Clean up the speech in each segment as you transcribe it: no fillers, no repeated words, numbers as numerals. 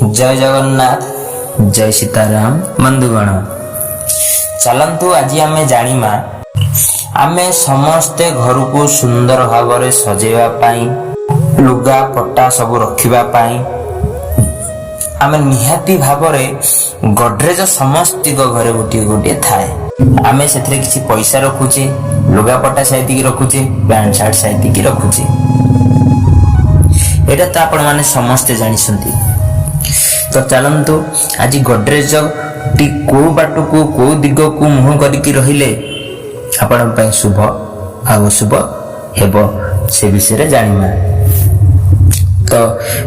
जय जगन्नाथ जय सीताराम बंधुगण चलतु आज आम जानिमा आमे समस्ते घर को सुंदर भाव सजेवा लुगा पट्टा सब रखापी आमे निहाती भाव गडरेज समस्त घरे गोटे गोटे थाए आमे से किसी पैसा रखुचे लुगापटा साइती रखुचे पैंट सार्ट साइती रखुचे एटा तो आपण माने समस्ते जानिसंती। तो चलतु आज गडरेज टी को बाट को दिग को मुह करके रहिले आपण पई शुभ अशुभ हेबो से विषय जानिमा। तो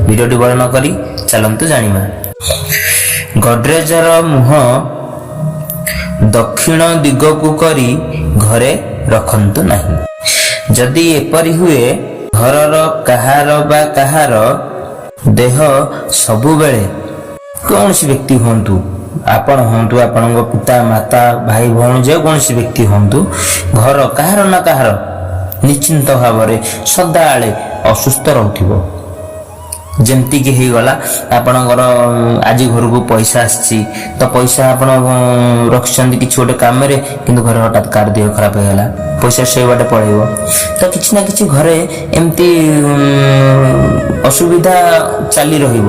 वीडियो टी बड़ न करी चलतु जानिमा। गडरेजर मुह दक्षिण दिग को करी घरे रखंतु नहीं। जदि एपरि हुए घरर कहार बा कहार देह सबु बेले कौन सी व्यक्ति हूँ आपण हूँ आपण पिता माता भाई भौणी जे कौन सी व्यक्ति हूँ घर कहार ना कहार निश्चिंत भाव सदा असुस्थ रहथिबो। जेमती कि हो गला आपणकर आज घर को पैसा आसी तो पैसा आप रखिंट कि गोटे कम कि घर हठात कार देह खराब होगा पैसा से बाटे पड़ेगा तो किसी ना कि घरे एमती असुविधा चली रही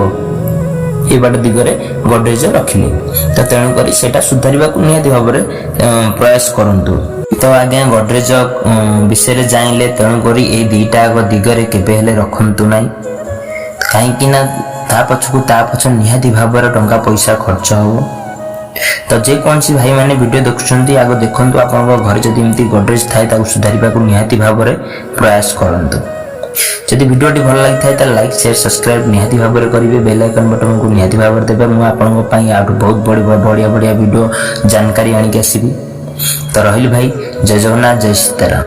बाट दिगरे गडरेज रखिले तो तेणुक से सुधार निहती भाव प्रयास करूँ। तो आज्ञा गडरेज विषय जाइले तेणुक ये दीटा दिगरे केबे हेले रखंतु नहीं कहीं ता पछ निहाती भाव टंका पैसा खर्च हो। तो जेकोसी भाई मैंने वीडियो देखुं आग देखु आप घर जब गडरेज थाए सुधार निहाती भाव प्रयास करूँ। जदि वीडियोटी भल लगी था लाइक शेयर सब्सक्राइब निहाती भाव करेंगे बेल आइकन बटन को निहाती भाव देवे मुझे बहुत बढ़िया वीडियो जानकारी आनिक आसबि। तो रही भाई जय जगन्नाथ जय सीताराम।